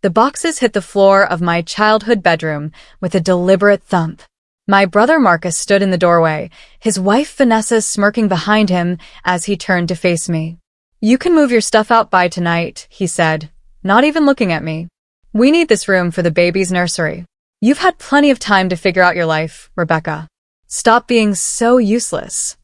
The boxes hit the floor of my childhood bedroom with a deliberate thump. My brother Marcus stood in the doorway, his wife Vanessa smirking behind him as he turned to face me. "You can move your stuff out by tonight," he said, not even looking at me. "We need this room for the baby's nursery. You've had plenty of time to figure out your life, Rebecca. Stop being so useless."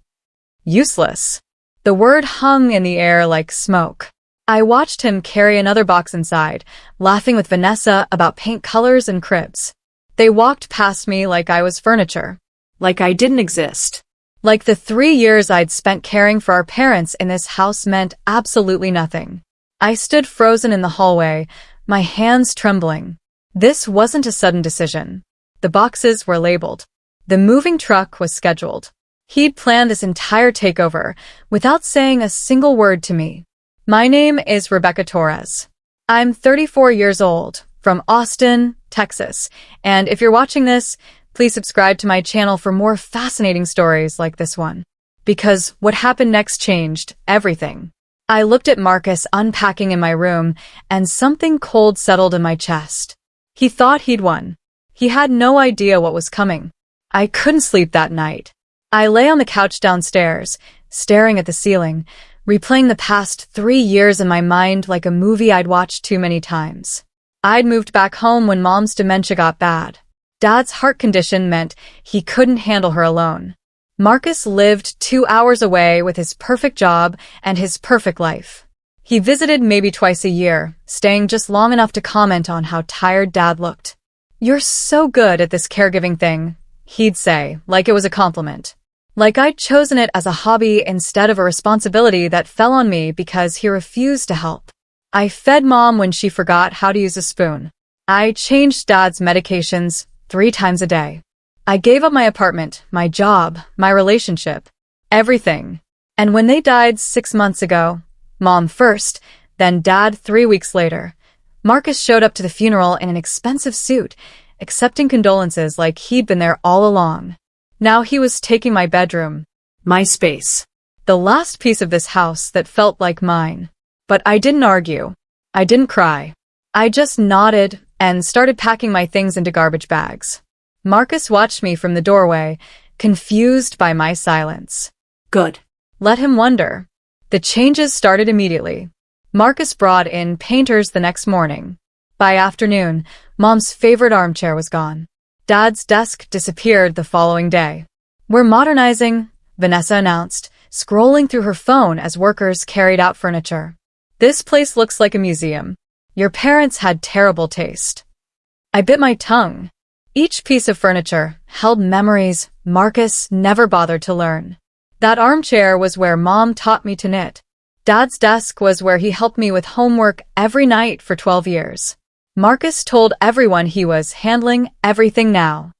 Useless. The word hung in the air like smoke. I watched him carry another box inside, laughing with Vanessa about paint colors and cribs. They walked past me like I was furniture. Like I didn't exist. Like the 3 years I'd spent caring for our parents in this house meant absolutely nothing. I stood frozen in the hallway, my hands trembling. This wasn't a sudden decision. The boxes were labeled. The moving truck was scheduled. He'd planned this entire takeover without saying a single word to me. My name is Rebecca Torres. I'm 34 years old, from Austin, Texas, and if you're watching this, please subscribe to my channel for more fascinating stories like this one. Because what happened next changed everything. I looked at Marcus unpacking in my room, and something cold settled in my chest. He thought he'd won. He had no idea what was coming. I couldn't sleep that night. I lay on the couch downstairs, staring at the ceiling, replaying the past 3 years in my mind like a movie I'd watched too many times. I'd moved back home when Mom's dementia got bad. Dad's heart condition meant he couldn't handle her alone. Marcus lived 2 hours away with his perfect job and his perfect life. He visited maybe twice a year, staying just long enough to comment on how tired Dad looked. "You're so good at this caregiving thing," he'd say, like it was a compliment. Like I'd chosen it as a hobby instead of a responsibility that fell on me because he refused to help. I fed Mom when she forgot how to use a spoon. I changed Dad's medications 3 times a day. I gave up my apartment, my job, my relationship, everything. And when they died 6 months ago, Mom first, then Dad 3 weeks later, Marcus showed up to the funeral in an expensive suit, accepting condolences like he'd been there all along. Now he was taking my bedroom, my space, the last piece of this house that felt like mine. But I didn't argue. I didn't cry. I just nodded and started packing my things into garbage bags. Marcus watched me from the doorway, confused by my silence. Good. Let him wonder. The changes started immediately. Marcus brought in painters the next morning. By afternoon, Mom's favorite armchair was gone. Dad's desk disappeared the following day. "We're modernizing," Vanessa announced, scrolling through her phone as workers carried out furniture. "This place looks like a museum. Your parents had terrible taste." I bit my tongue. Each piece of furniture held memories Marcus never bothered to learn. That armchair was where Mom taught me to knit. Dad's desk was where he helped me with homework every night for 12 years. Marcus told everyone he was handling everything now.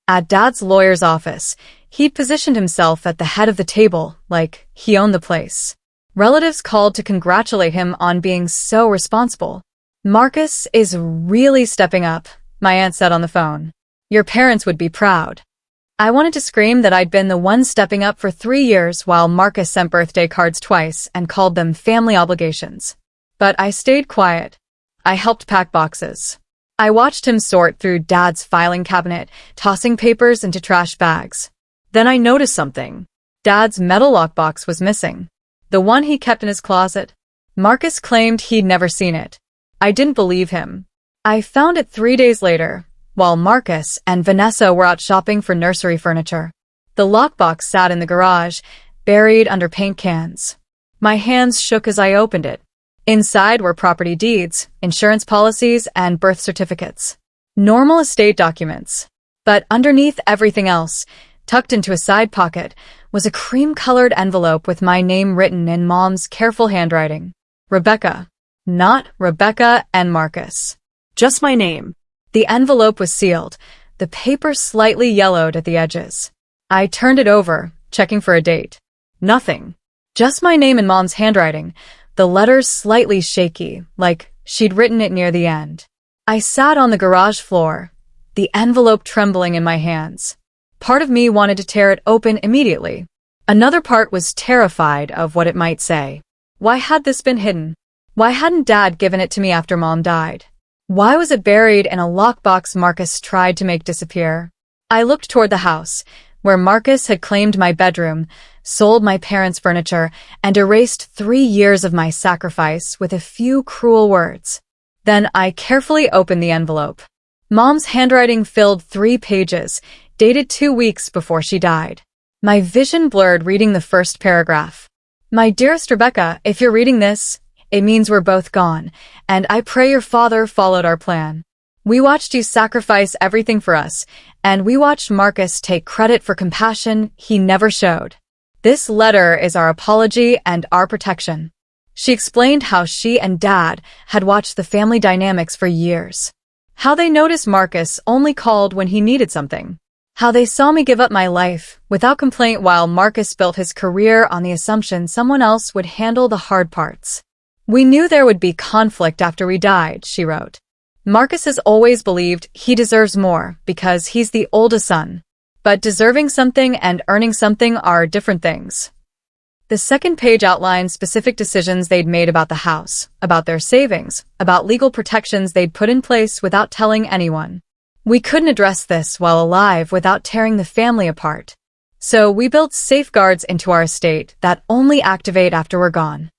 At Dad's lawyer's office, he'd positioned himself at the head of the table like he owned the place. Relatives called to congratulate him on being so responsible. "Marcus is really stepping up," my aunt said on the phone. "Your parents would be proud." I wanted to scream that I'd been the one stepping up for 3 years while Marcus sent birthday cards twice and called them family obligations. But I stayed quiet. I helped pack boxes. I watched him sort through Dad's filing cabinet, tossing papers into trash bags. Then I noticed something. Dad's metal lockbox was missing. The one he kept in his closet. Marcus claimed he'd never seen it. I didn't believe him. I found it 3 days later, while Marcus and Vanessa were out shopping for nursery furniture. The lockbox sat in the garage, buried under paint cans. My hands shook as I opened it. Inside were property deeds, insurance policies, and birth certificates. Normal estate documents. But underneath everything else, tucked into a side pocket, was a cream-colored envelope with my name written in Mom's careful handwriting. Rebecca. Not Rebecca and Marcus. Just my name. The envelope was sealed, the paper slightly yellowed at the edges. I turned it over, checking for a date. Nothing. Just my name in Mom's handwriting, the letters slightly shaky, like she'd written it near the end. I sat on the garage floor, the envelope trembling in my hands. Part of me wanted to tear it open immediately. Another part was terrified of what it might say. Why had this been hidden? Why hadn't Dad given it to me after Mom died? Why was it buried in a lockbox Marcus tried to make disappear? I looked toward the house, where Marcus had claimed my bedroom, sold my parents' furniture, and erased 3 years of my sacrifice with a few cruel words. Then I carefully opened the envelope. Mom's handwriting filled 3 pages, dated 2 weeks before she died. My vision blurred reading the first paragraph. My dearest Rebecca, if you're reading this, it means we're both gone, and I pray your father followed our plan. We watched you sacrifice everything for us, and we watched Marcus take credit for compassion he never showed. This letter is our apology and our protection. She explained how she and Dad had watched the family dynamics for years. How they noticed Marcus only called when he needed something. How they saw me give up my life without complaint while Marcus built his career on the assumption someone else would handle the hard parts. We knew there would be conflict after we died, she wrote. Marcus has always believed he deserves more because he's the oldest son. But deserving something and earning something are different things. The second page outlines specific decisions they'd made about the house, about their savings, about legal protections they'd put in place without telling anyone. We couldn't address this while alive without tearing the family apart. So we built safeguards into our estate that only activate after we're gone.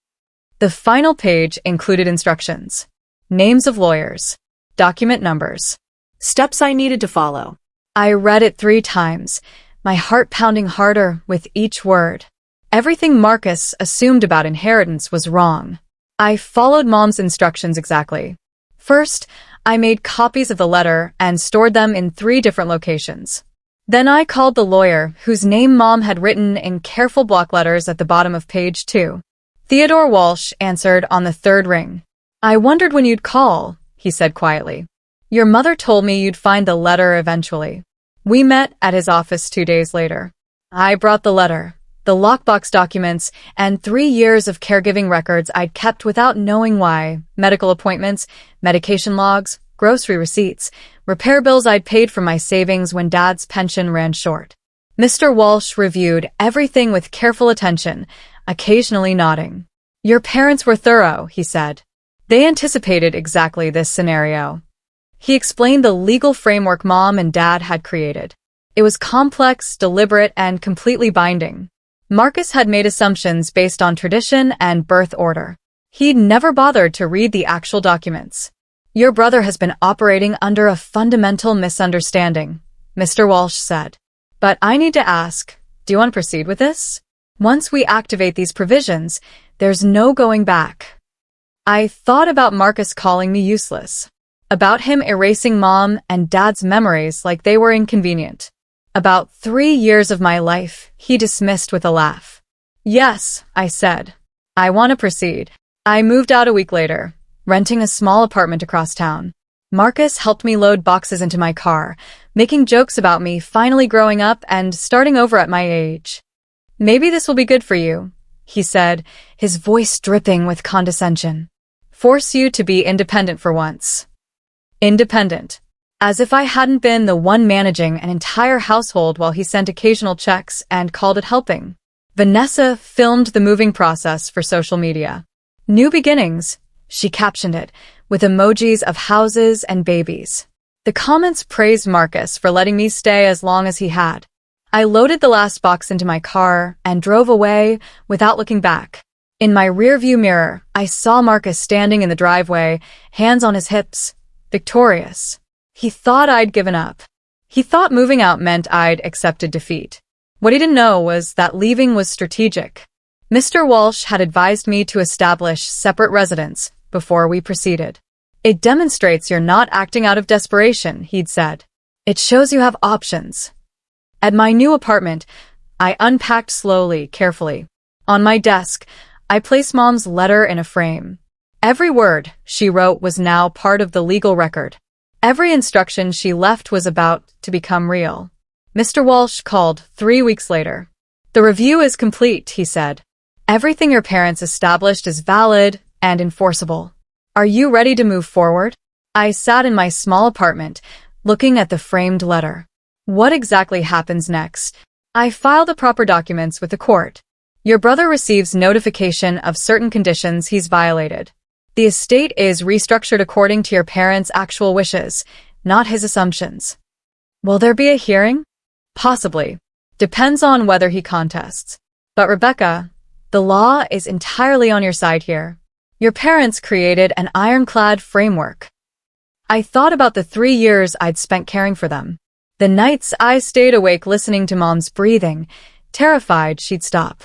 The final page included instructions, names of lawyers, document numbers, steps I needed to follow. I read it 3 times, my heart pounding harder with each word. Everything Marcus assumed about inheritance was wrong. I followed Mom's instructions exactly. First, I made copies of the letter and stored them in 3 different locations. Then I called the lawyer, whose name Mom had written in careful block letters at the bottom of page 2. Theodore Walsh answered on the 3rd ring. I wondered when you'd call, he said quietly. Your mother told me you'd find the letter eventually. We met at his office 2 days later. I brought the letter, the lockbox documents, and 3 years of caregiving records I'd kept without knowing why, medical appointments, medication logs, grocery receipts, repair bills I'd paid from my savings when Dad's pension ran short. Mr. Walsh reviewed everything with careful attention, occasionally nodding. Your parents were thorough, he said. They anticipated exactly this scenario. He explained the legal framework Mom and Dad had created. It was complex, deliberate, and completely binding. Marcus had made assumptions based on tradition and birth order. He'd never bothered to read the actual documents. Your brother has been operating under a fundamental misunderstanding, Mr. Walsh said. But I need to ask, do you want to proceed with this? Once we activate these provisions, there's no going back. I thought about Marcus calling me useless. About him erasing Mom and Dad's memories like they were inconvenient. About 3 years of my life, he dismissed with a laugh. Yes, I said. I want to proceed. I moved out a week later, renting a small apartment across town. Marcus helped me load boxes into my car, making jokes about me finally growing up and starting over at my age. Maybe this will be good for you, he said, his voice dripping with condescension. Force you to be independent for once. Independent. As if I hadn't been the one managing an entire household while he sent occasional checks and called it helping. Vanessa filmed the moving process for social media. New beginnings, she captioned it, with emojis of houses and babies. The comments praised Marcus for letting me stay as long as he had. I loaded the last box into my car and drove away without looking back. In my rearview mirror, I saw Marcus standing in the driveway, hands on his hips, victorious. He thought I'd given up. He thought moving out meant I'd accepted defeat. What he didn't know was that leaving was strategic. Mr. Walsh had advised me to establish separate residence before we proceeded. It demonstrates you're not acting out of desperation, he'd said. It shows you have options. At my new apartment, I unpacked slowly, carefully. On my desk, I placed Mom's letter in a frame. Every word she wrote was now part of the legal record. Every instruction she left was about to become real. Mr. Walsh called 3 weeks later. The review is complete, he said. Everything your parents established is valid and enforceable. Are you ready to move forward? I sat in my small apartment, looking at the framed letter. What exactly happens next? I file the proper documents with the court. Your brother receives notification of certain conditions he's violated. The estate is restructured according to your parents' actual wishes, not his assumptions. Will there be a hearing? Possibly. Depends on whether he contests. But Rebecca, the law is entirely on your side here. Your parents created an ironclad framework. I thought about the 3 years I'd spent caring for them. The nights I stayed awake listening to Mom's breathing, terrified she'd stop.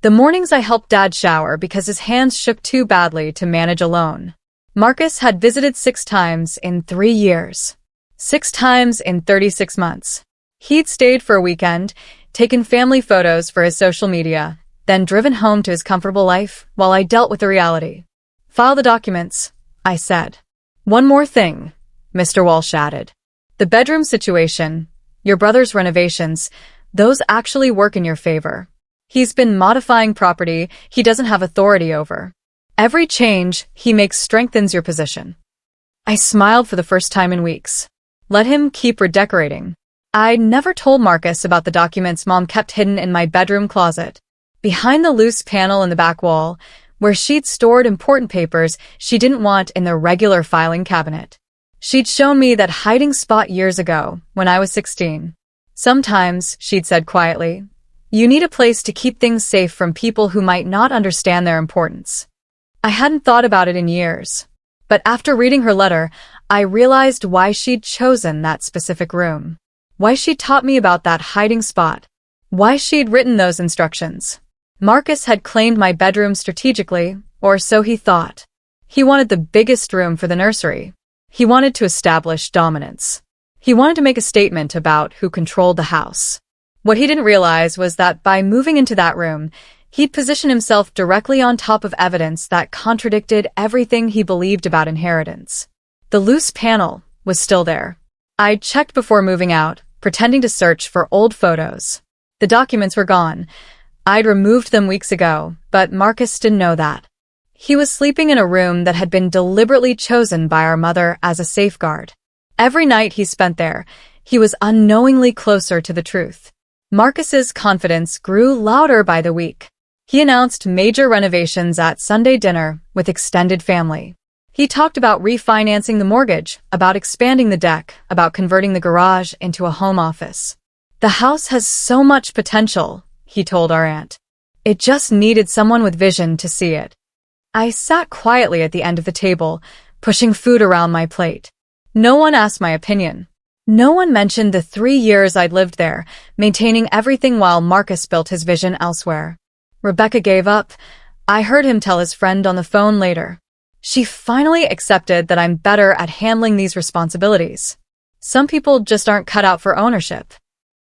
The mornings I helped Dad shower because his hands shook too badly to manage alone. Marcus had visited 6 times in 3 years. 6 times in 36 months. He'd stayed for a weekend, taken family photos for his social media, then driven home to his comfortable life while I dealt with the reality. File the documents, I said. One more thing, Mr. Walsh added. The bedroom situation, your brother's renovations, those actually work in your favor. He's been modifying property he doesn't have authority over. Every change he makes strengthens your position. I smiled for the first time in weeks. Let him keep redecorating. I never told Marcus about the documents Mom kept hidden in my bedroom closet, behind the loose panel in the back wall, where she'd stored important papers she didn't want in the regular filing cabinet. She'd shown me that hiding spot years ago, when I was 16. Sometimes, she'd said quietly, you need a place to keep things safe from people who might not understand their importance. I hadn't thought about it in years. But after reading her letter, I realized why she'd chosen that specific room. Why she'd taught me about that hiding spot. Why she'd written those instructions. Marcus had claimed my bedroom strategically, or so he thought. He wanted the biggest room for the nursery. He wanted to establish dominance. He wanted to make a statement about who controlled the house. What he didn't realize was that by moving into that room, he'd position himself directly on top of evidence that contradicted everything he believed about inheritance. The loose panel was still there. I'd checked before moving out, pretending to search for old photos. The documents were gone. I'd removed them weeks ago, but Marcus didn't know that. He was sleeping in a room that had been deliberately chosen by our mother as a safeguard. Every night he spent there, he was unknowingly closer to the truth. Marcus's confidence grew louder by the week. He announced major renovations at Sunday dinner with extended family. He talked about refinancing the mortgage, about expanding the deck, about converting the garage into a home office. The house has so much potential, he told our aunt. It just needed someone with vision to see it. I sat quietly at the end of the table, pushing food around my plate. No one asked my opinion. No one mentioned the 3 years I'd lived there, maintaining everything while Marcus built his vision elsewhere. Rebecca gave up. I heard him tell his friend on the phone later. She finally accepted that I'm better at handling these responsibilities. Some people just aren't cut out for ownership.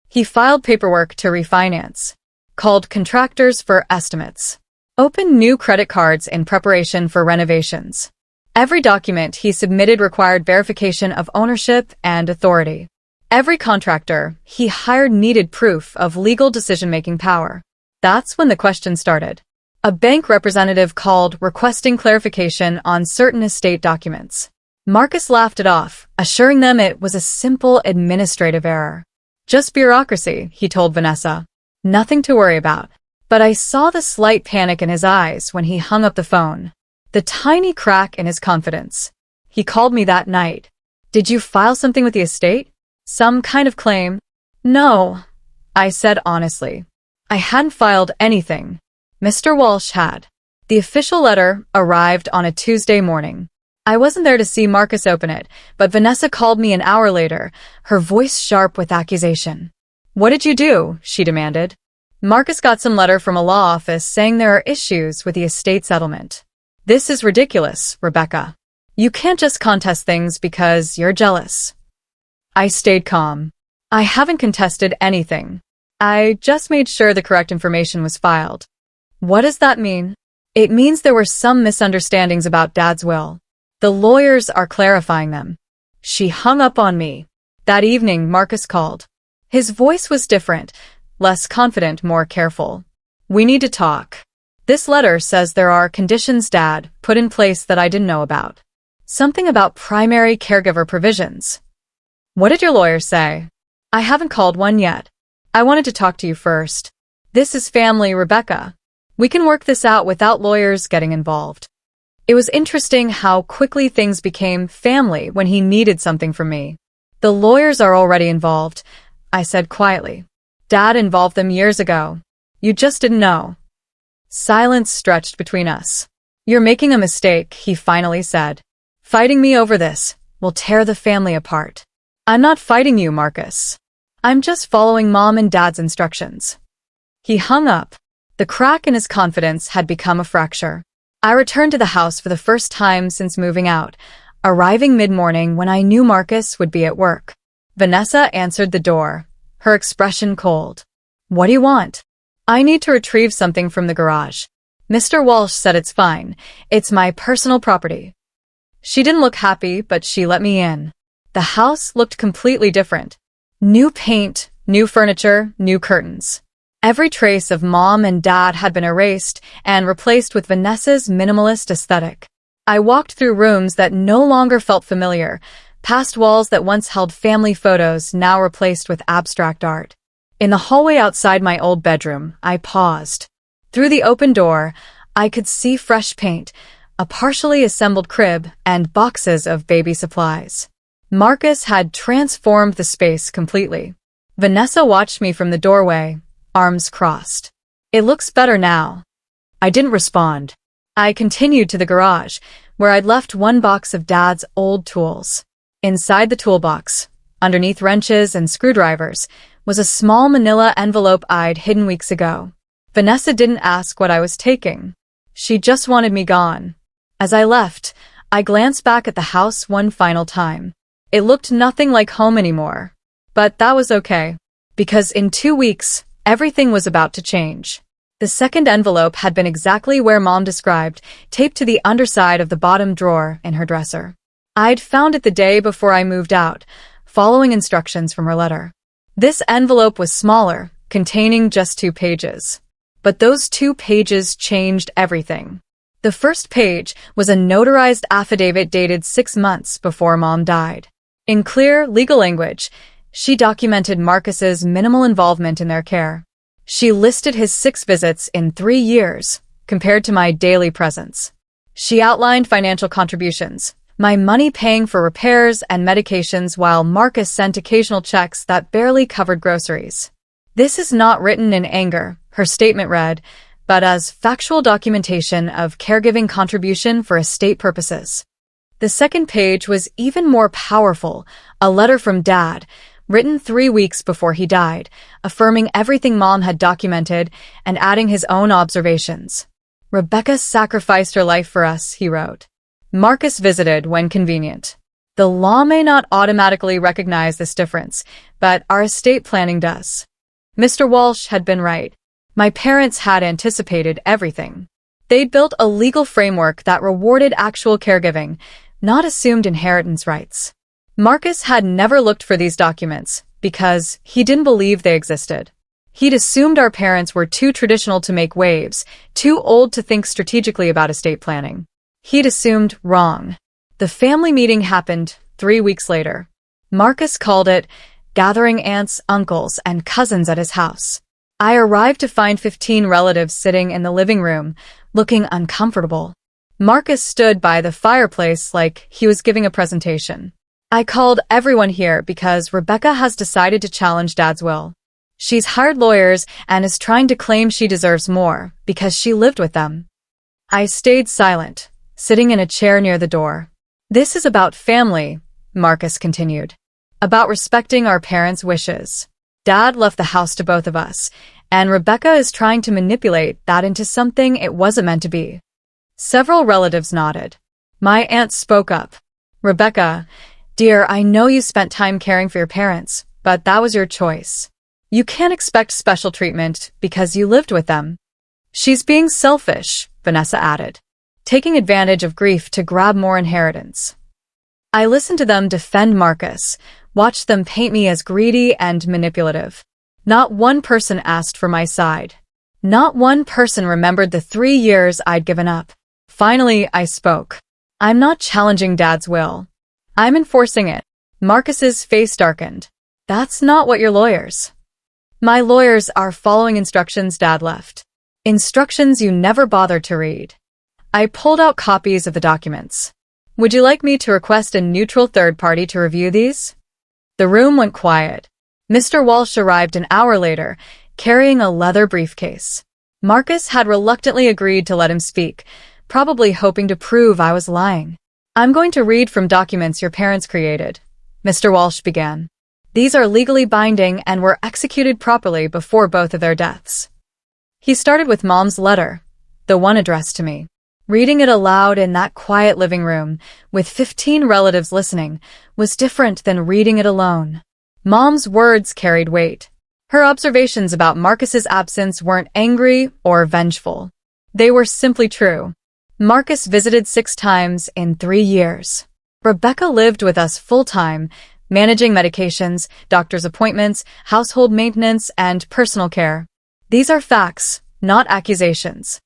He filed paperwork to refinance, called contractors for estimates, opened new credit cards in preparation for renovations. Every document he submitted required verification of ownership and authority. Every contractor he hired needed proof of legal decision-making power. That's when the question started. A bank representative called requesting clarification on certain estate documents. Marcus laughed it off, assuring them it was a simple administrative error. Just bureaucracy, he told Vanessa. Nothing to worry about. But I saw the slight panic in his eyes when he hung up the phone. The tiny crack in his confidence. He called me that night. Did you file something with the estate? Some kind of claim? No, I said honestly. I hadn't filed anything. Mr. Walsh had. The official letter arrived on a Tuesday morning. I wasn't there to see Marcus open it, but Vanessa called me an hour later, her voice sharp with accusation. What did you do? She demanded. Marcus got some letter from a law office saying there are issues with the estate settlement. This is ridiculous, Rebecca. You can't just contest things because you're jealous. I stayed calm. I haven't contested anything. I just made sure the correct information was filed. What does that mean? It means there were some misunderstandings about Dad's will. The lawyers are clarifying them. She hung up on me. That evening, Marcus called. His voice was different, less confident, more careful. We need to talk. This letter says there are conditions Dad put in place that I didn't know about. Something about primary caregiver provisions. What did your lawyer say? I haven't called one yet. I wanted to talk to you first. This is family, Rebecca. We can work this out without lawyers getting involved. It was interesting how quickly things became family when he needed something from me. The lawyers are already involved, I said quietly. Dad involved them years ago. You just didn't know. Silence stretched between us. You're making a mistake, he finally said. Fighting me over this will tear the family apart. I'm not fighting you, Marcus. I'm just following Mom and Dad's instructions. He hung up. The crack in his confidence had become a fracture. I returned to the house for the first time since moving out, arriving mid-morning when I knew Marcus would be at work. Vanessa answered the door, her expression cold. What do you want? I need to retrieve something from the garage. Mr. Walsh said it's fine. It's my personal property. She didn't look happy, but she let me in. The house looked completely different. New paint, new furniture, new curtains. Every trace of Mom and Dad had been erased and replaced with Vanessa's minimalist aesthetic. I walked through rooms that no longer felt familiar, past walls that once held family photos now replaced with abstract art. In the hallway outside my old bedroom, I paused. Through the open door, I could see fresh paint, a partially assembled crib, and boxes of baby supplies. Marcus had transformed the space completely. Vanessa watched me from the doorway, arms crossed. It looks better now. I didn't respond. I continued to the garage, where I'd left one box of Dad's old tools. Inside the toolbox, underneath wrenches and screwdrivers, was a small manila envelope I'd hidden weeks ago. Vanessa didn't ask what I was taking. She just wanted me gone. As I left, I glanced back at the house one final time. It looked nothing like home anymore. But that was okay, because in 2 weeks, everything was about to change. The second envelope had been exactly where Mom described, taped to the underside of the bottom drawer in her dresser. I'd found it the day before I moved out, following instructions from her letter. This envelope was smaller, containing just 2 pages. But those 2 pages changed everything. The first page was a notarized affidavit dated 6 months before Mom died. In clear, legal language, she documented Marcus's minimal involvement in their care. She listed his 6 visits in 3 years, compared to my daily presence. She outlined financial contributions, my money paying for repairs and medications while Marcus sent occasional checks that barely covered groceries. This is not written in anger, her statement read, but as factual documentation of caregiving contribution for estate purposes. The second page was even more powerful, a letter from Dad, written 3 weeks before he died, affirming everything Mom had documented and adding his own observations. Rebecca sacrificed her life for us, he wrote. Marcus visited when convenient. The law may not automatically recognize this difference, but our estate planning does. Mr. Walsh had been right. My parents had anticipated everything. They'd built a legal framework that rewarded actual caregiving, not assumed inheritance rights. Marcus had never looked for these documents because he didn't believe they existed. He'd assumed our parents were too traditional to make waves, too old to think strategically about estate planning. He'd assumed wrong. The family meeting happened 3 weeks later. Marcus called it gathering aunts, uncles, and cousins at his house. I arrived to find 15 relatives sitting in the living room, looking uncomfortable. Marcus stood by the fireplace like he was giving a presentation. I called everyone here because Rebecca has decided to challenge Dad's will. She's hired lawyers and is trying to claim she deserves more because she lived with them. I stayed silent, sitting in a chair near the door. This is about family, Marcus continued. About respecting our parents' wishes. Dad left the house to both of us, and Rebecca is trying to manipulate that into something it wasn't meant to be. Several relatives nodded. My aunt spoke up. Rebecca, dear, I know you spent time caring for your parents, but that was your choice. You can't expect special treatment because you lived with them. She's being selfish, Vanessa added, taking advantage of grief to grab more inheritance. I listened to them defend Marcus, watched them paint me as greedy and manipulative. Not one person asked for my side. Not one person remembered the 3 years I'd given up. Finally, I spoke. I'm not challenging Dad's will. I'm enforcing it. Marcus's face darkened. That's not what your lawyers. My lawyers are following instructions Dad left. Instructions you never bothered to read. I pulled out copies of the documents. Would you like me to request a neutral third party to review these? The room went quiet. Mr. Walsh arrived an hour later, carrying a leather briefcase. Marcus had reluctantly agreed to let him speak, probably hoping to prove I was lying. I'm going to read from documents your parents created, Mr. Walsh began. These are legally binding and were executed properly before both of their deaths. He started with Mom's letter, the one addressed to me. Reading it aloud in that quiet living room, with 15 relatives listening, was different than reading it alone. Mom's words carried weight. Her observations about Marcus's absence weren't angry or vengeful. They were simply true. Marcus visited 6 times in 3 years. Rebecca lived with us full-time, managing medications, doctor's appointments, household maintenance, and personal care. These are facts, not accusations.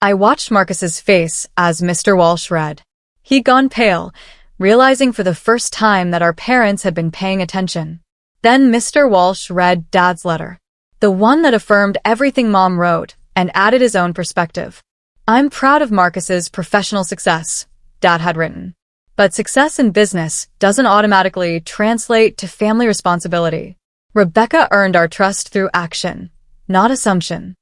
I watched Marcus's face as Mr. Walsh read. He'd gone pale, realizing for the first time that our parents had been paying attention. Then Mr. Walsh read Dad's letter, the one that affirmed everything Mom wrote and added his own perspective. I'm proud of Marcus's professional success, Dad had written. But success in business doesn't automatically translate to family responsibility. Rebecca earned our trust through action, not assumption.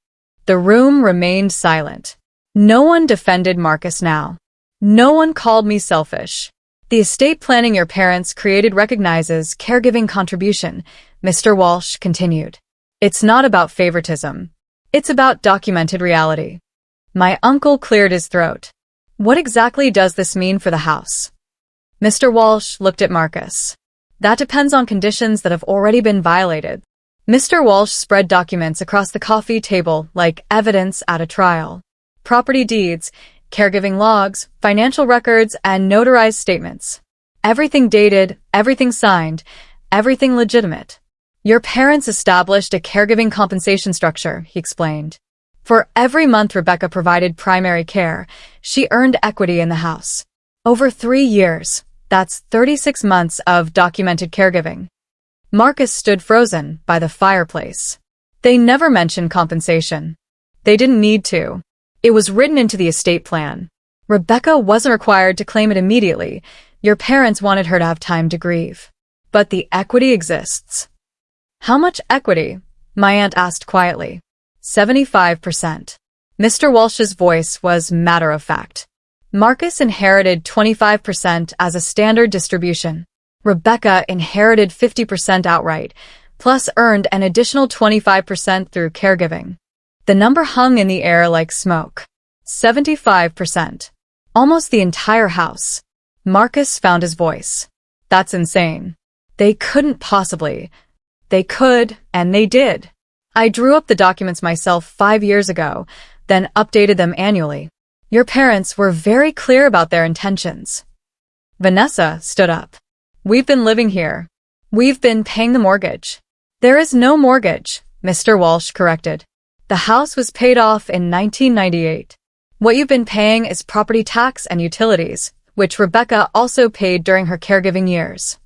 The room remained silent. No one defended Marcus now. No one called me selfish. The estate planning your parents created recognizes caregiving contribution, Mr. Walsh continued. It's not about favoritism. It's about documented reality. My uncle cleared his throat. What exactly does this mean for the house? Mr. Walsh looked at Marcus. That depends on conditions that have already been violated. Mr. Walsh spread documents across the coffee table like evidence at a trial. Property deeds, caregiving logs, financial records, and notarized statements. Everything dated, everything signed, everything legitimate. Your parents established a caregiving compensation structure, he explained. For every month Rebecca provided primary care, she earned equity in the house. Over 3 years, that's 36 months of documented caregiving. Marcus stood frozen by the fireplace. They never mentioned compensation. They didn't need to. It was written into the estate plan. Rebecca wasn't required to claim it immediately. Your parents wanted her to have time to grieve. But the equity exists. How much equity? My aunt asked quietly. 75%. Mr. Walsh's voice was matter-of-fact. Marcus inherited 25% as a standard distribution. Rebecca inherited 50% outright, plus earned an additional 25% through caregiving. The number hung in the air like smoke. 75%. Almost the entire house. Marcus found his voice. That's insane. They couldn't possibly. They could, and they did. I drew up the documents myself 5 years ago, then updated them annually. Your parents were very clear about their intentions. Vanessa stood up. We've been living here. We've been paying the mortgage. There is no mortgage, Mr. Walsh corrected. The house was paid off in 1998. What you've been paying is property tax and utilities, which Rebecca also paid during her caregiving years.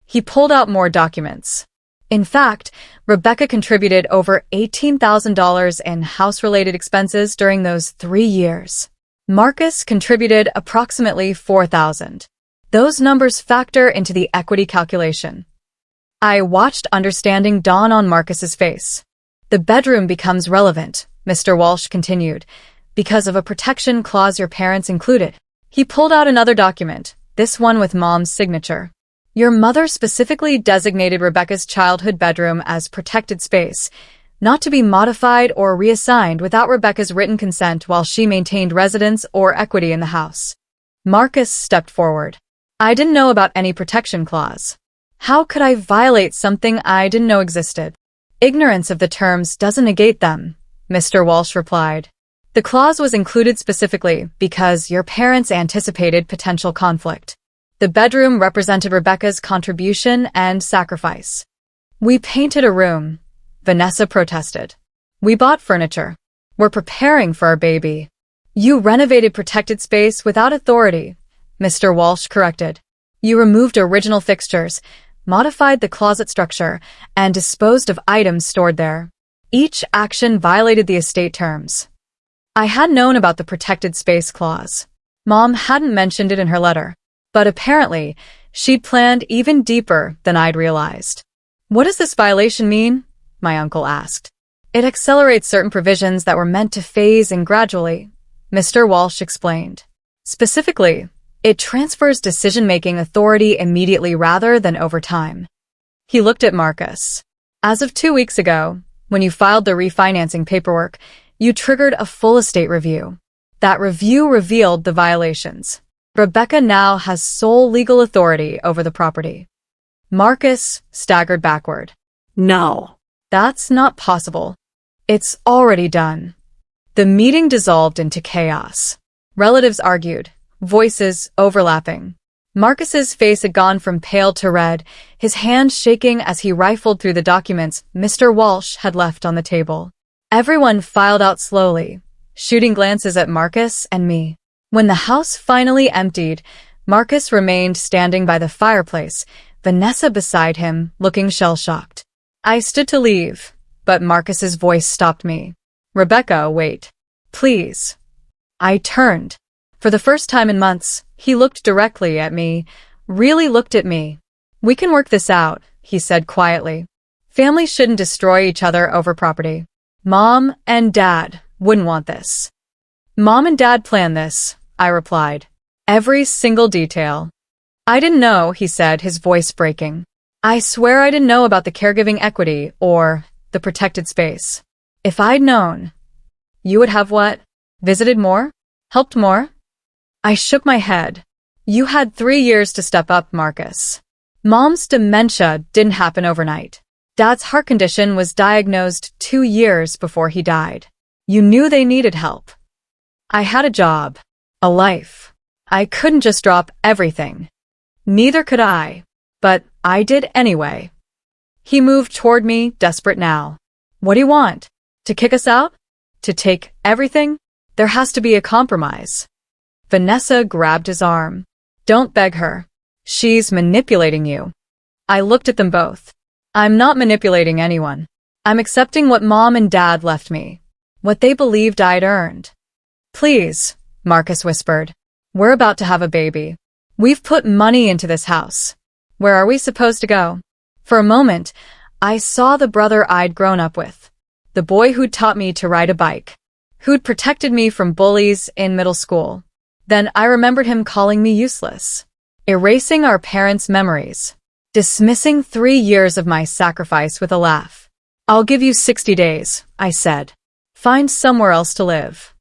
He pulled out more documents. In fact, Rebecca contributed over $18,000 in house-related expenses during those 3 years. Marcus contributed approximately $4,000. Those numbers factor into the equity calculation. I watched understanding dawn on Marcus's face. The bedroom becomes relevant, Mr. Walsh continued, because of a protection clause your parents included. He pulled out another document, this one with Mom's signature. Your mother specifically designated Rebecca's childhood bedroom as protected space, not to be modified or reassigned without Rebecca's written consent while she maintained residence or equity in the house. Marcus stepped forward. I didn't know about any protection clause. How could I violate something I didn't know existed? Ignorance of the terms doesn't negate them, Mr. Walsh replied. The clause was included specifically because your parents anticipated potential conflict. The bedroom represented Rebecca's contribution and sacrifice. We painted a room, Vanessa protested. We bought furniture. We're preparing for our baby. You renovated protected space without authority, Mr. Walsh corrected. You removed original fixtures, modified the closet structure, and disposed of items stored there. Each action violated the estate terms. I had known about the protected space clause. Mom hadn't mentioned it in her letter, but apparently, she'd planned even deeper than I'd realized. What does this violation mean? My uncle asked. It accelerates certain provisions that were meant to phase in gradually, Mr. Walsh explained. Specifically, it transfers decision-making authority immediately rather than over time. He looked at Marcus. As of 2 weeks ago, when you filed the refinancing paperwork, you triggered a full estate review. That review revealed the violations. Rebecca now has sole legal authority over the property. Marcus staggered backward. No. That's not possible. It's already done. The meeting dissolved into chaos. Relatives argued, voices overlapping. Marcus's face had gone from pale to red, his hand shaking as he rifled through the documents Mr. Walsh had left on the table. Everyone filed out slowly, shooting glances at Marcus and me. When the house finally emptied, Marcus remained standing by the fireplace, Vanessa beside him, looking shell-shocked. I stood to leave, but Marcus's voice stopped me. Rebecca, wait. Please. I turned. For the first time in months, he looked directly at me, really looked at me. We can work this out, he said quietly. Families shouldn't destroy each other over property. Mom and Dad wouldn't want this. Mom and Dad planned this, I replied. Every single detail. I didn't know, he said, his voice breaking. I swear I didn't know about the caregiving equity or the protected space. If I'd known, you would have what? Visited more? Helped more? I shook my head. You had 3 years to step up, Marcus. Mom's dementia didn't happen overnight. Dad's heart condition was diagnosed 2 years before he died. You knew they needed help. I had a job, a life. I couldn't just drop everything. Neither could I, but I did anyway. He moved toward me, desperate now. What do you want? To kick us out? To take everything? There has to be a compromise. Vanessa grabbed his arm. Don't beg her. She's manipulating you. I looked at them both. I'm not manipulating anyone. I'm accepting what Mom and Dad left me. What they believed I'd earned. Please, Marcus whispered. We're about to have a baby. We've put money into this house. Where are we supposed to go? For a moment, I saw the brother I'd grown up with. The boy who'd taught me to ride a bike. Who'd protected me from bullies in middle school. Then I remembered him calling me useless. Erasing our parents' memories. Dismissing 3 years of my sacrifice with a laugh. I'll give you 60 days, I said. Find somewhere else to live.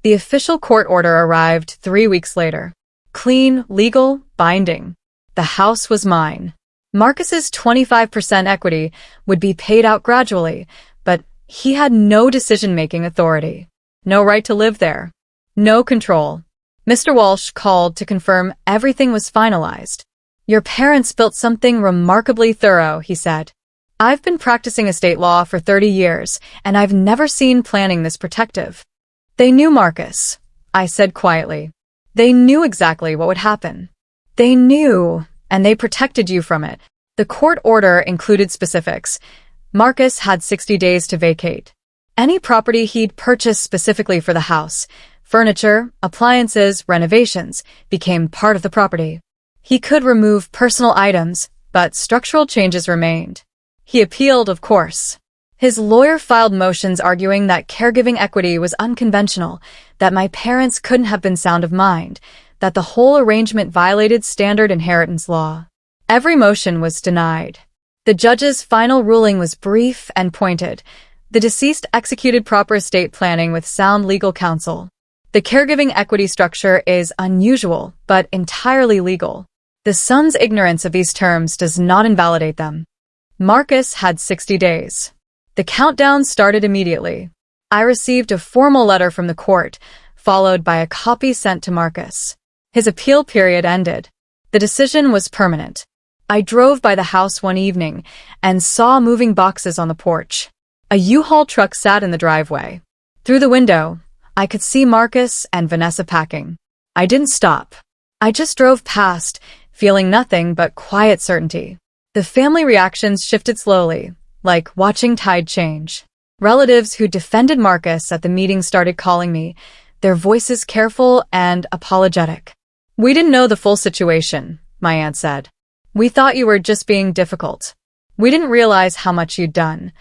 The official court order arrived 3 weeks later. Clean, legal, binding. The house was mine. Marcus's 25% equity would be paid out gradually, but he had no decision-making authority. No right to live there. No control. Mr. Walsh called to confirm everything was finalized. Your parents built something remarkably thorough, he said. I've been practicing estate law for 30 years, and I've never seen planning this protective. They knew Marcus, I said quietly. They knew exactly what would happen. They knew, and they protected you from it. The court order included specifics. Marcus had 60 days to vacate. Any property he'd purchased specifically for the house, furniture, appliances, renovations, became part of the property. He could remove personal items, but structural changes remained. He appealed, of course. His lawyer filed motions arguing that caregiving equity was unconventional, that my parents couldn't have been sound of mind, that the whole arrangement violated standard inheritance law. Every motion was denied. The judge's final ruling was brief and pointed. The deceased executed proper estate planning with sound legal counsel. The caregiving equity structure is unusual, but entirely legal. The son's ignorance of these terms does not invalidate them. Marcus had 60 days. The countdown started immediately. I received a formal letter from the court, followed by a copy sent to Marcus. His appeal period ended. The decision was permanent. I drove by the house one evening and saw moving boxes on the porch. A U-Haul truck sat in the driveway. Through the window, I could see Marcus and Vanessa packing. I didn't stop. I just drove past, feeling nothing but quiet certainty. The family reactions shifted slowly, like watching tide change. Relatives who defended Marcus at the meeting started calling me, their voices careful and apologetic. "We didn't know the full situation," my aunt said. "We thought you were just being difficult. We didn't realize how much you'd done."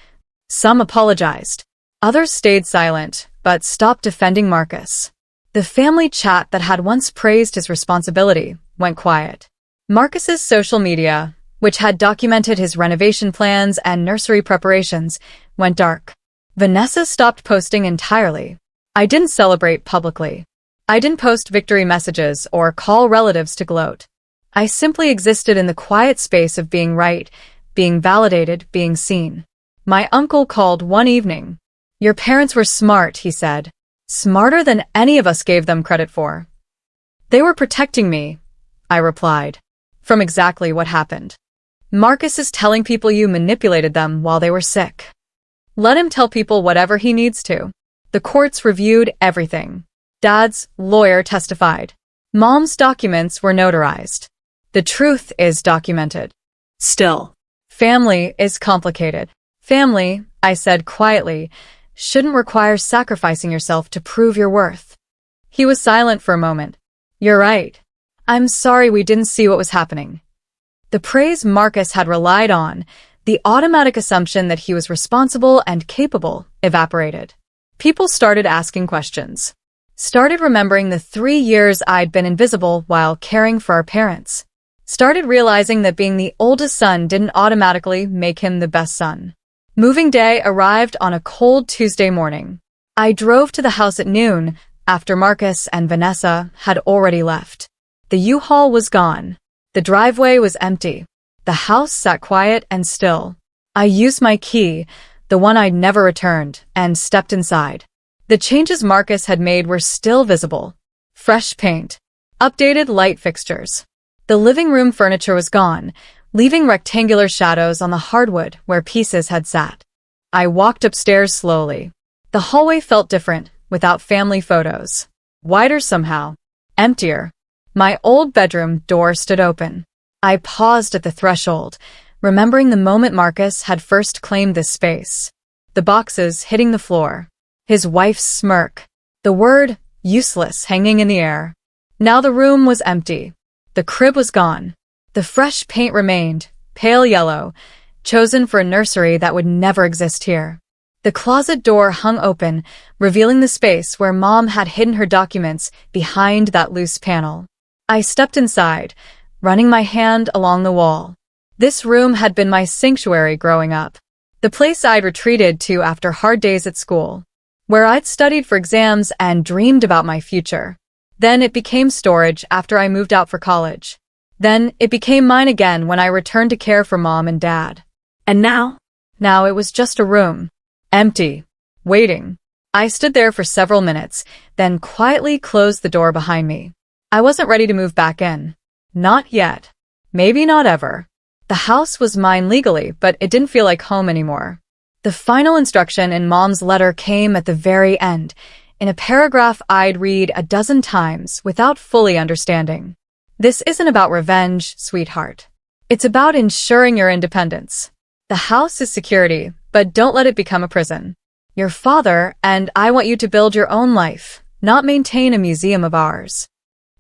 Some apologized. Others stayed silent, but stopped defending Marcus. The family chat that had once praised his responsibility went quiet. Marcus's social media, which had documented his renovation plans and nursery preparations, went dark. Vanessa stopped posting entirely. I didn't celebrate publicly. I didn't post victory messages or call relatives to gloat. I simply existed in the quiet space of being right, being validated, being seen. My uncle called one evening. "Your parents were smart," he said. "Smarter than any of us gave them credit for." "They were protecting me," I replied, "from exactly what happened." Marcus is telling people you manipulated them while they were sick. Let him tell people whatever he needs to. The courts reviewed everything. Dad's lawyer testified. Mom's documents were notarized. The truth is documented. Still, family is complicated. Family, I said quietly, shouldn't require sacrificing yourself to prove your worth. He was silent for a moment. "You're right. I'm sorry we didn't see what was happening." The praise Marcus had relied on, the automatic assumption that he was responsible and capable, evaporated. People started asking questions. Started remembering the 3 years I'd been invisible while caring for our parents. Started realizing that being the oldest son didn't automatically make him the best son. Moving day arrived on a cold Tuesday morning. I drove to the house at noon, after Marcus and Vanessa had already left. The U-Haul was gone. The driveway was empty. The house sat quiet and still. I used my key, the one I'd never returned, and stepped inside. The changes Marcus had made were still visible. Fresh paint. Updated light fixtures. The living room furniture was gone, leaving rectangular shadows on the hardwood where pieces had sat. I walked upstairs slowly. The hallway felt different, without family photos. Wider somehow. Emptier. My old bedroom door stood open. I paused at the threshold, remembering the moment Marcus had first claimed this space. The boxes hitting the floor. His wife's smirk. The word, useless, hanging in the air. Now the room was empty. The crib was gone. The fresh paint remained, pale yellow, chosen for a nursery that would never exist here. The closet door hung open, revealing the space where Mom had hidden her documents behind that loose panel. I stepped inside, running my hand along the wall. This room had been my sanctuary growing up. The place I'd retreated to after hard days at school. Where I'd studied for exams and dreamed about my future. Then it became storage after I moved out for college. Then it became mine again when I returned to care for Mom and Dad. And now? Now it was just a room. Empty. Waiting. I stood there for several minutes, then quietly closed the door behind me. I wasn't ready to move back in. Not yet. Maybe not ever. The house was mine legally, but it didn't feel like home anymore. The final instruction in Mom's letter came at the very end, in a paragraph I'd read a dozen times without fully understanding. "This isn't about revenge, sweetheart. It's about ensuring your independence. The house is security, but don't let it become a prison. Your father and I want you to build your own life, not maintain a museum of ours."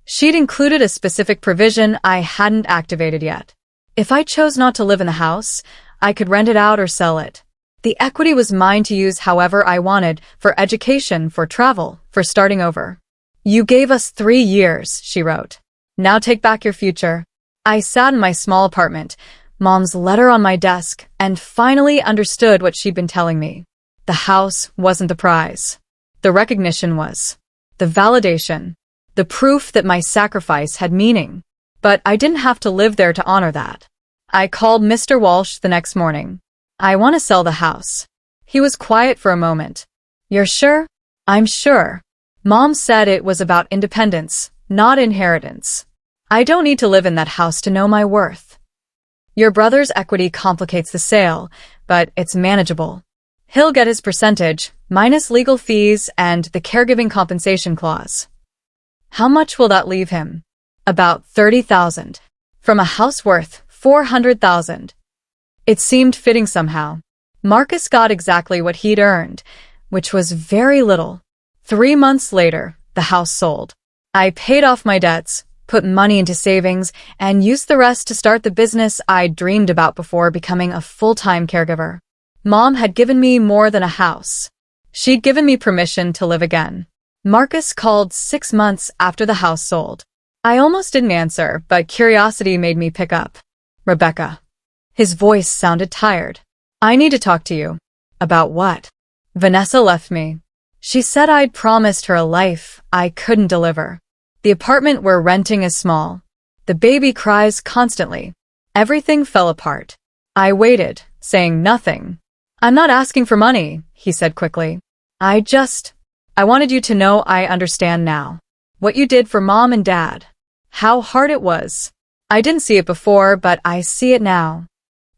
She'd included a specific provision I hadn't activated yet. If I chose not to live in the house, I could rent it out or sell it. The equity was mine to use however I wanted, for education, for travel, for starting over. "You gave us 3 years," she wrote. "Now take back your future." I sat in my small apartment, Mom's letter on my desk, and finally understood what she'd been telling me. The house wasn't the prize. The recognition was. The validation. The proof that my sacrifice had meaning. But I didn't have to live there to honor that. I called Mr. Walsh the next morning. "I want to sell the house." He was quiet for a moment. "You're sure?" "I'm sure. Mom said it was about independence, not inheritance. I don't need to live in that house to know my worth. Your brother's equity complicates the sale, but it's manageable. He'll get his percentage, minus legal fees and the caregiving compensation clause." "How much will that leave him?" "About $30,000. From a house worth $400,000. It seemed fitting somehow. Marcus got exactly what he'd earned, which was very little. 3 months later, the house sold. I paid off my debts, put money into savings, and used the rest to start the business I'd dreamed about before becoming a full-time caregiver. Mom had given me more than a house. She'd given me permission to live again. Marcus called 6 months after the house sold. I almost didn't answer, but curiosity made me pick up. Rebecca. His voice sounded tired. I need to talk to you. About what? Vanessa left me. She said I'd promised her a life I couldn't deliver. The apartment we're renting is small. The baby cries constantly. Everything fell apart. I waited, saying nothing. I'm not asking for money, he said quickly. I wanted you to know I understand now. What you did for Mom and Dad. How hard it was. I didn't see it before, but I see it now.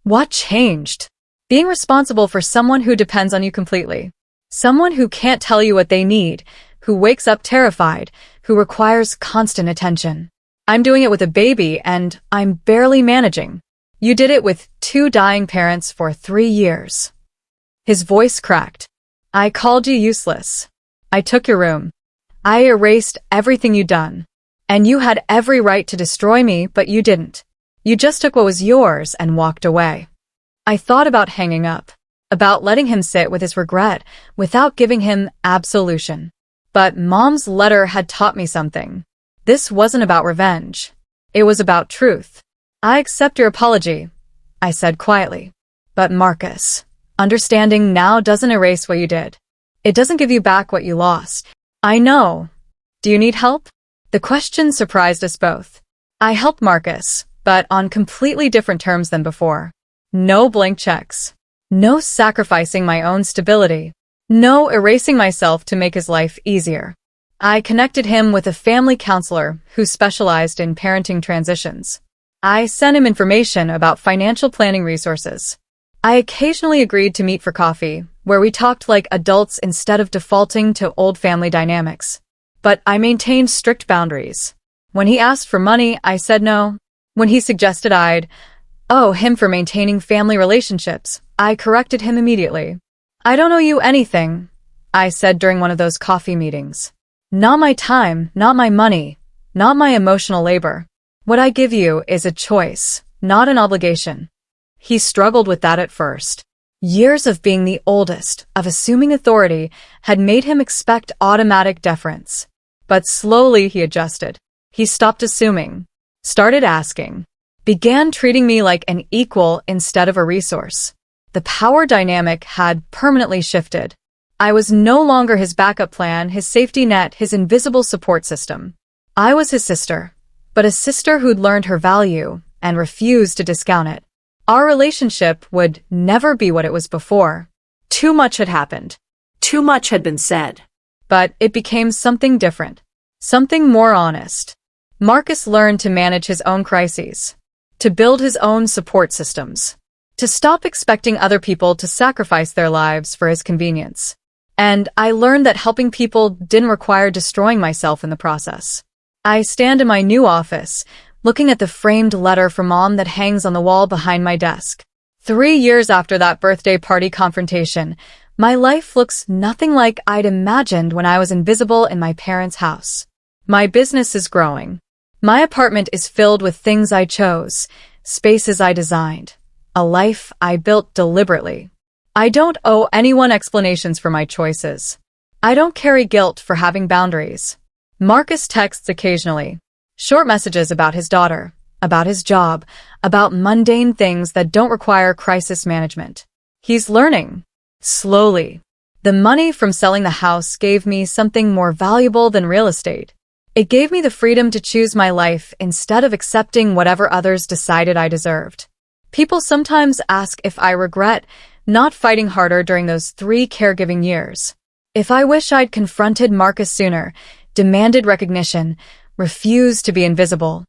What changed? Being responsible for someone who depends on you completely. Someone who can't tell you what they need, who wakes up terrified, who requires constant attention. I'm doing it with a baby, and I'm barely managing. You did it with 2 dying parents for 3 years. His voice cracked. I called you useless. I took your room. I erased everything you'd done. And you had every right to destroy me, but you didn't. You just took what was yours and walked away. I thought about hanging up, about letting him sit with his regret without giving him absolution. But Mom's letter had taught me something. This wasn't about revenge. It was about truth. I accept your apology, I said quietly. But Marcus, understanding now doesn't erase what you did. It doesn't give you back what you lost. I know. Do you need help? The question surprised us both. I helped Marcus, but on completely different terms than before. No blank checks. No sacrificing my own stability. No erasing myself to make his life easier. I connected him with a family counselor who specialized in parenting transitions. I sent him information about financial planning resources. I occasionally agreed to meet for coffee, where we talked like adults instead of defaulting to old family dynamics. But I maintained strict boundaries. When he asked for money, I said no. When he suggested I'd owe him for maintaining family relationships, I corrected him immediately. I don't owe you anything, I said during one of those coffee meetings. Not my time, not my money, not my emotional labor. What I give you is a choice, not an obligation. He struggled with that at first. Years of being the oldest, of assuming authority, had made him expect automatic deference. But slowly he adjusted. He stopped assuming, started asking, began treating me like an equal instead of a resource. The power dynamic had permanently shifted. I was no longer his backup plan, his safety net, his invisible support system. I was his sister, but a sister who'd learned her value and refused to discount it. Our relationship would never be what it was before. Too much had happened. Too much had been said. But it became something different, something more honest. Marcus learned to manage his own crises, to build his own support systems, to stop expecting other people to sacrifice their lives for his convenience. And I learned that helping people didn't require destroying myself in the process. I stand in my new office, looking at the framed letter from Mom that hangs on the wall behind my desk. 3 years after that birthday party confrontation, my life looks nothing like I'd imagined when I was invisible in my parents' house. My business is growing. My apartment is filled with things I chose, spaces I designed, a life I built deliberately. I don't owe anyone explanations for my choices. I don't carry guilt for having boundaries. Marcus texts occasionally, short messages about his daughter, about his job, about mundane things that don't require crisis management. He's learning. Slowly. The money from selling the house gave me something more valuable than real estate. It gave me the freedom to choose my life instead of accepting whatever others decided I deserved. People sometimes ask if I regret not fighting harder during those 3 caregiving years. If I wish I'd confronted Marcus sooner, demanded recognition, refused to be invisible.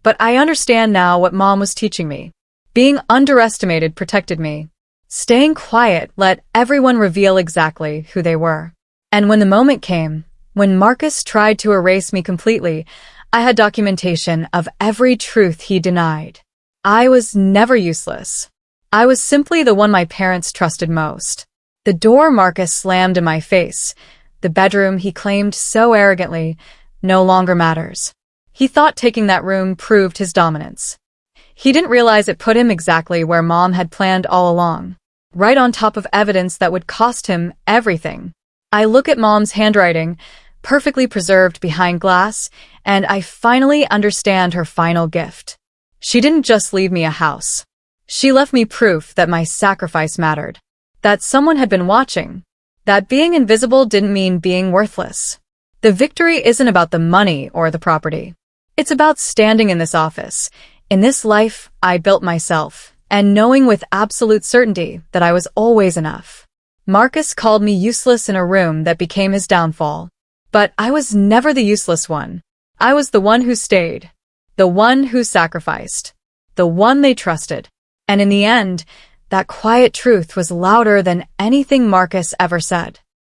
But I understand now what Mom was teaching me. Being underestimated protected me. Staying quiet let everyone reveal exactly who they were. And when the moment came, when Marcus tried to erase me completely, I had documentation of every truth he denied. I was never useless. I was simply the one my parents trusted most. The door Marcus slammed in my face. The bedroom he claimed so arrogantly no longer matters. He thought taking that room proved his dominance. He didn't realize it put him exactly where Mom had planned all along, right on top of evidence that would cost him everything. I look at Mom's handwriting, perfectly preserved behind glass, and I finally understand her final gift. She didn't just leave me a house. She left me proof that my sacrifice mattered, that someone had been watching, that being invisible didn't mean being worthless. The victory isn't about the money or the property. It's about standing in this office, in this life I built myself, and knowing with absolute certainty that I was always enough. Marcus called me useless in a room that became his downfall. But I was never the useless one. I was the one who stayed, the one who sacrificed, the one they trusted. And in the end, that quiet truth was louder than anything Marcus ever said.